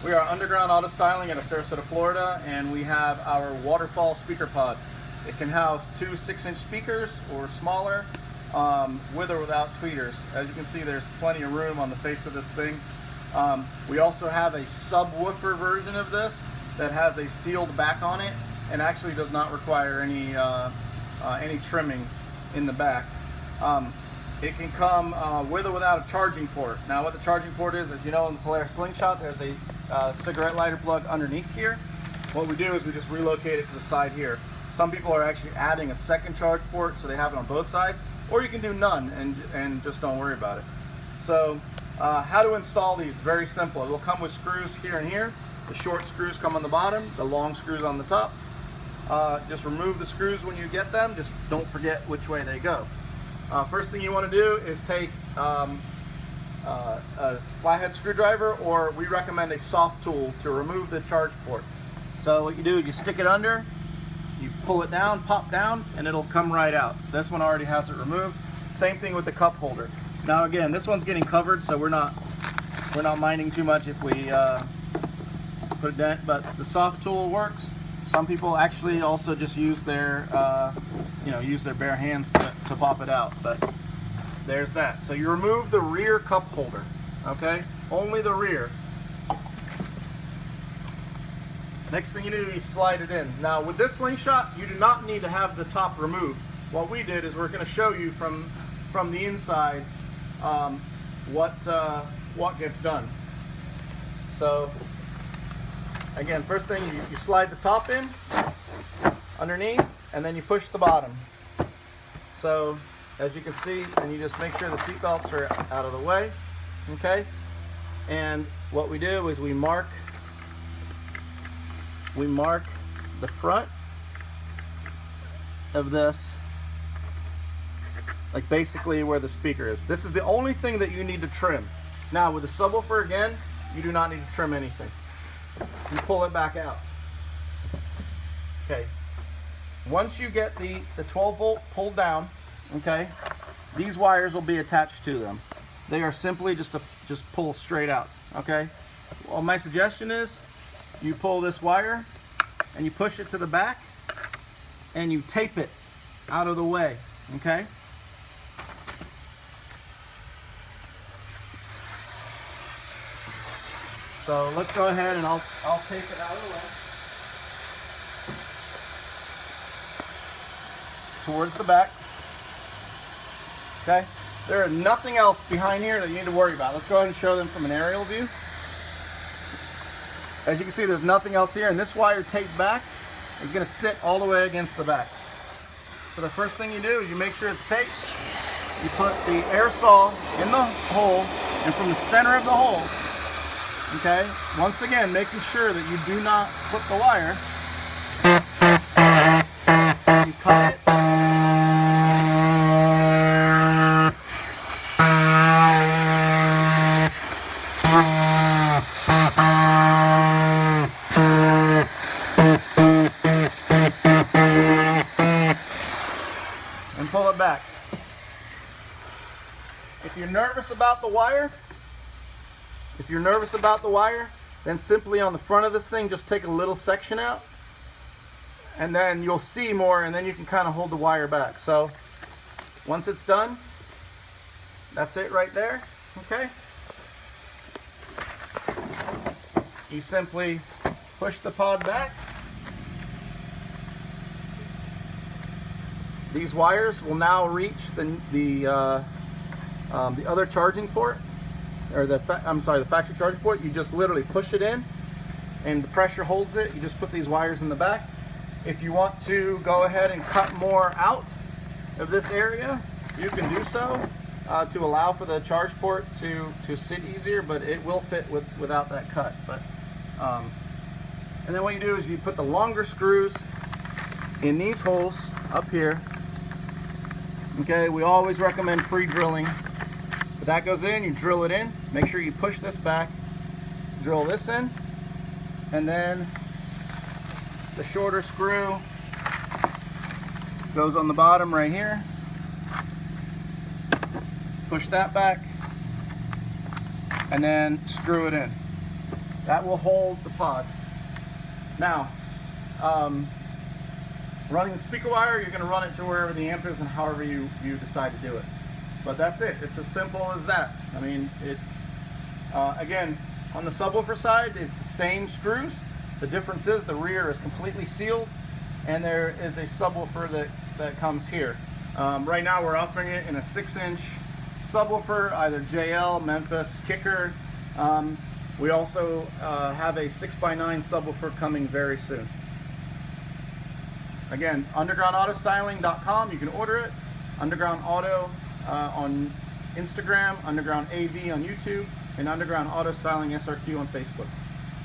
We are Underground Autostyling out of Sarasota, Florida, and we have our Waterfall speaker pod. It can house two 6-inch speakers or smaller, with or without tweeters. As you can see, there's plenty of room on the face of this thing. We also have a subwoofer version of this that has a sealed back on it and actually does not require any trimming in the back. It can come with or without a charging port. Now what the charging port is, as you know, in the Polaris Slingshot, there's a cigarette lighter plug underneath here. What we do is we just relocate it to the side here. Some people are actually adding a second charge port so they have it on both sides, or you can do none and just don't worry about it. So how to install these? Very simple. It will come with screws here and here. The short screws come on the bottom, the long screws on the top. Just remove the screws when you get them. Just don't forget which way they go. First thing you want to do is take a flathead screwdriver, or we recommend a soft tool to remove the charge port. So what you do is you stick it under, you pull it down, pop down, and it'll come right out. This one already has it removed. Same thing with the cup holder. Now again, this one's getting covered, so we're not minding too much if we put a dent, but the soft tool works. Some people actually also just use their use their bare hands to pop it out, but there's that. So you remove the rear cup holder, okay? Only the rear. Next thing you do is you slide it in. Now with this Slingshot, you do not need to have the top removed. What we did is we're going to show you from the inside what gets done. So again, first thing, you slide the top in underneath, and then you push the bottom. So as you can see, and you just make sure the seat belts are out of the way, okay? And what we do is we mark the front of this, like basically where the speaker is. This is the only thing that you need to trim. Now with the subwoofer, again, you do not need to trim anything. You pull it back out. Okay. Once you get the 12 volt pulled down, okay, these wires will be attached to them. They are simply just pull straight out, okay? Well, my suggestion is you pull this wire and you push it to the back and you tape it out of the way, okay? So let's go ahead and I'll tape it out of the way towards the back. Okay, there is nothing else behind here that you need to worry about. Let's go ahead and show them from an aerial view. As you can see, there's nothing else here, and this wire taped back is going to sit all the way against the back. So the first thing you do is you make sure it's taped. You put the air saw in the hole, and from the center of the hole, okay, once again, making sure that you do not flip the wire. You cut it. And pull it back. If you're nervous about the wire, then simply on the front of this thing, just take a little section out, and then you'll see more, and then you can kind of hold the wire back. So once it's done, that's it right there, okay? You simply push the pod back. These wires will now reach the other charging port, or the factory charging port. You just literally push it in, and the pressure holds it. You just put these wires in the back. If you want to go ahead and cut more out of this area, you can do so to allow for the charge port to sit easier, but it will fit without that cut. But and then what you do is you put the longer screws in these holes up here. Okay, we always recommend pre-drilling. But that goes in, you drill it in, make sure you push this back, drill this in, and then the shorter screw goes on the bottom right here. Push that back, and then screw it in. That will hold the pod. Now, running the speaker wire, you're going to run it to wherever the amp is and however you decide to do it. But that's it. It's as simple as that. I mean, again, on the subwoofer side, it's the same screws. The difference is the rear is completely sealed, and there is a subwoofer that comes here. Right now we're offering it in a 6-inch subwoofer, either JL, Memphis, Kicker. We also have a 6x9 subwoofer coming very soon. Again, undergroundautostyling.com, you can order it. Underground Auto on Instagram, Underground AV on YouTube, and Underground Auto Styling SRQ on Facebook.